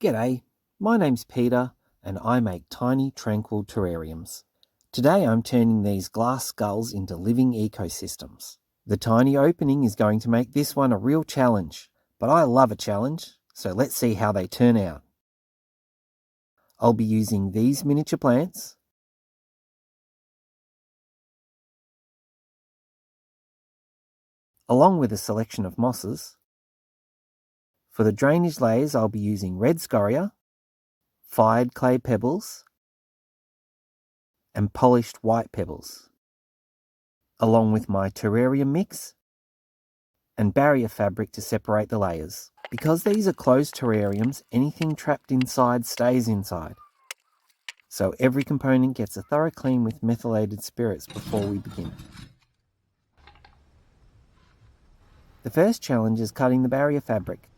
G'day, my name's Peter and I make tiny tranquil terrariums. Today I'm turning these glass skulls into living ecosystems. The tiny opening is going to make this one a real challenge, but I love a challenge, so let's see how they turn out. I'll be using these miniature plants, along with a selection of mosses. For the drainage layers I'll be using red scoria, fired clay pebbles, and polished white pebbles, along with my terrarium mix and barrier fabric to separate the layers. Because these are closed terrariums, anything trapped inside stays inside. So every component gets a thorough clean with methylated spirits before we begin. The first challenge is cutting the barrier fabric.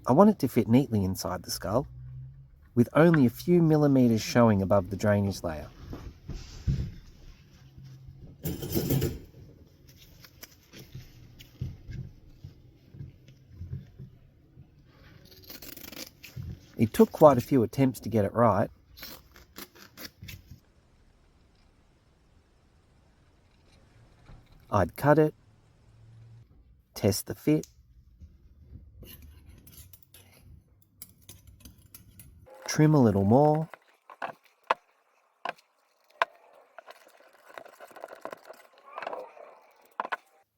I want it to fit neatly inside the skull, with only a few millimeters showing above the drainage layer. It took quite a few attempts to get it right. I'd cut it, test the fit, trim a little more,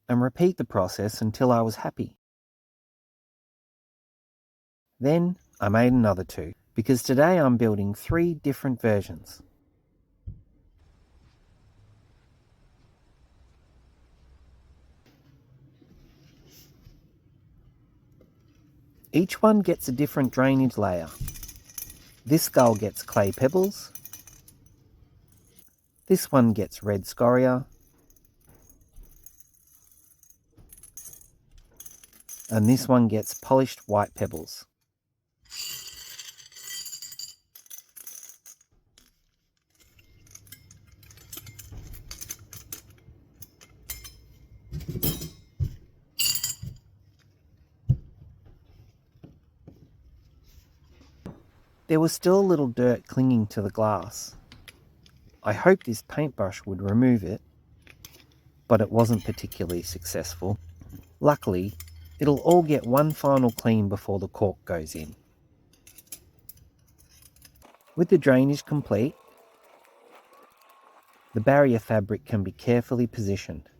and repeat the process until I was happy. Then I made another two, because today I'm building 3 different versions. Each one gets a different drainage layer. This skull gets clay pebbles, this one gets red scoria, and this one gets polished white pebbles. There was still a little dirt clinging to the glass. I hoped this paintbrush would remove it, but it wasn't particularly successful. Luckily, it'll all get one final clean before the cork goes in. With the drainage complete, the barrier fabric can be carefully positioned.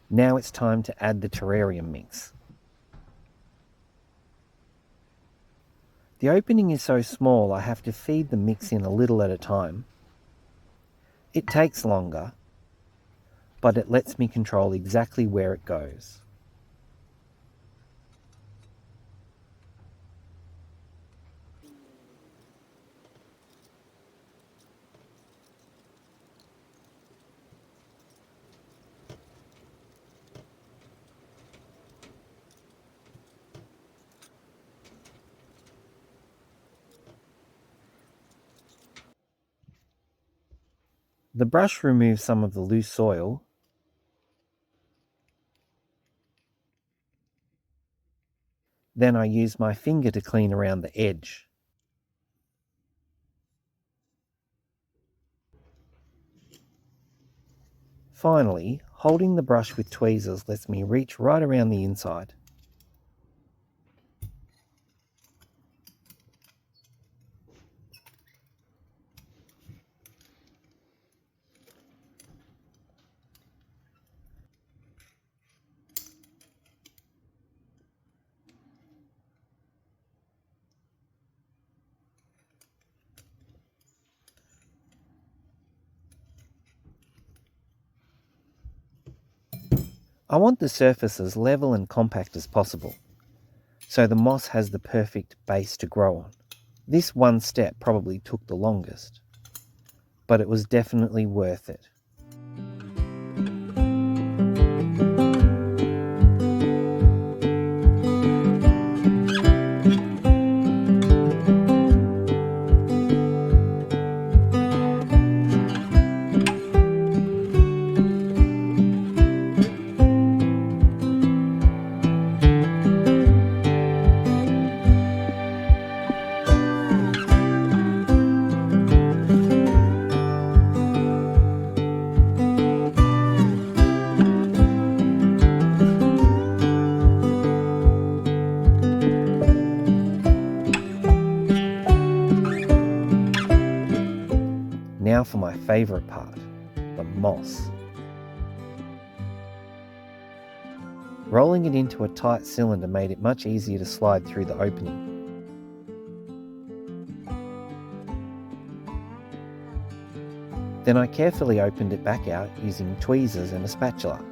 Now it's time to add the terrarium mix. The opening is so small I have to feed the mix in a little at a time. It takes longer, but it lets me control exactly where it goes. The brush removes some of the loose soil, then I use my finger to clean around the edge. Finally, holding the brush with tweezers lets me reach right around the inside. I want the surface as level and compact as possible, so the moss has the perfect base to grow on. This one step probably took the longest, but it was definitely worth it. favourite part, the moss. Rolling it into a tight cylinder made it much easier to slide through the opening. Then I carefully opened it back out using tweezers and a spatula.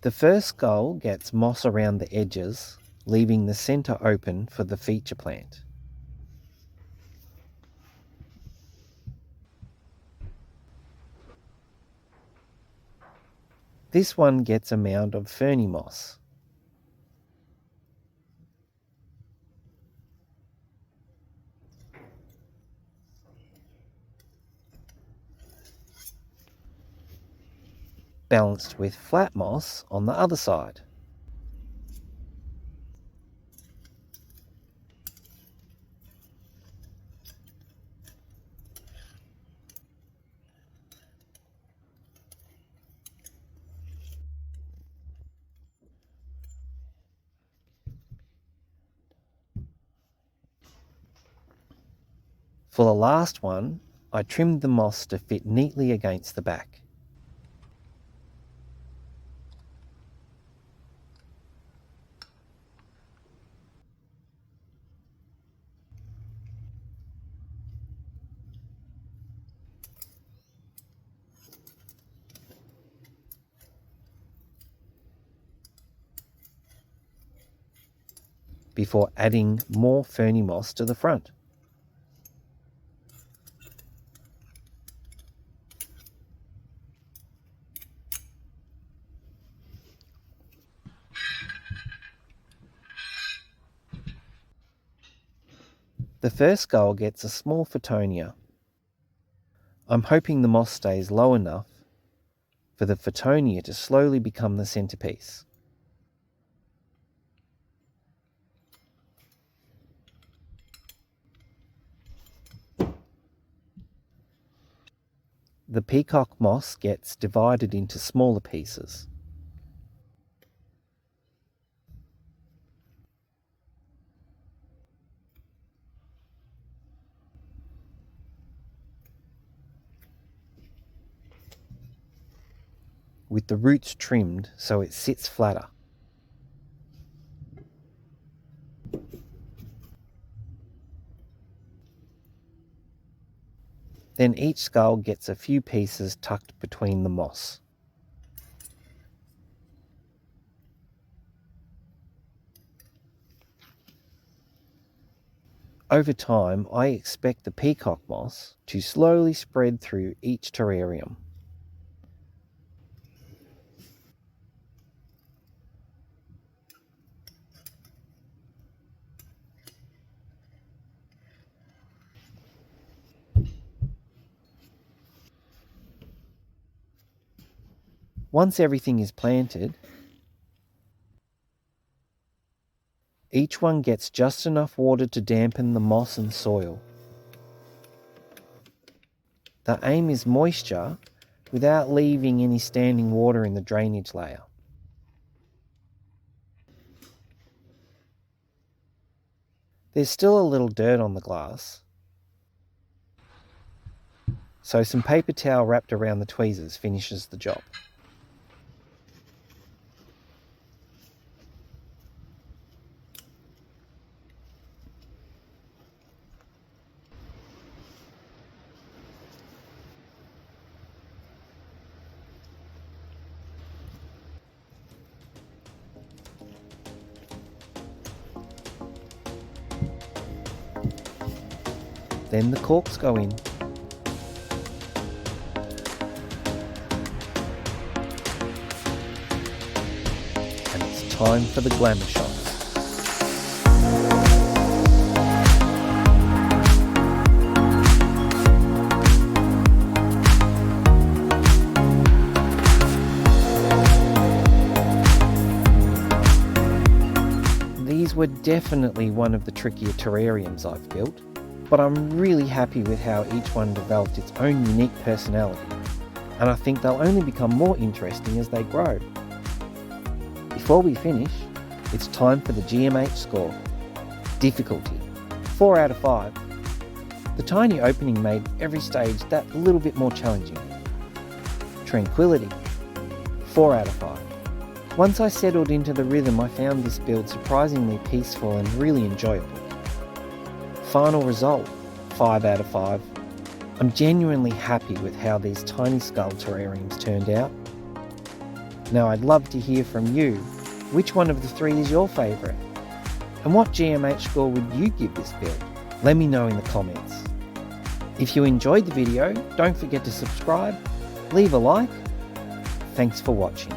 The first skull gets moss around the edges, leaving the centre open for the feature plant. This one gets a mound of ferny moss. Balanced with flat moss on the other side. For the last one, I trimmed the moss to fit neatly against the back. Before adding more ferny moss to the front. The first skull gets a small Fittonia. I'm hoping the moss stays low enough for the Fittonia to slowly become the centerpiece. The peacock moss gets divided into smaller pieces. With the roots trimmed so it sits flatter. Then each skull gets a few pieces tucked between the moss. Over time, I expect the peacock moss to slowly spread through each terrarium. Once everything is planted, each one gets just enough water to dampen the moss and soil. The aim is moisture without leaving any standing water in the drainage layer. There's still a little dirt on the glass, so some paper towel wrapped around the tweezers finishes the job. Then the corks go in. And it's time for the Glamour Shots. These were definitely one of the trickier terrariums I've built, but I'm really happy with how each one developed its own unique personality, and I think they'll only become more interesting as they grow. Before we finish, it's time for the GMH score. Difficulty, 4 out of 5. The tiny opening made every stage that little bit more challenging. Tranquility, 4 out of 5. Once I settled into the rhythm, I found this build surprisingly peaceful and really enjoyable. Final result, 5 out of 5. I'm genuinely happy with how these tiny skull terrariums turned out. Now I'd love to hear from you. Which one of the 3 is your favourite? And what GMH score would you give this build? Let me know in the comments. If you enjoyed the video, don't forget to subscribe, leave a like. Thanks for watching.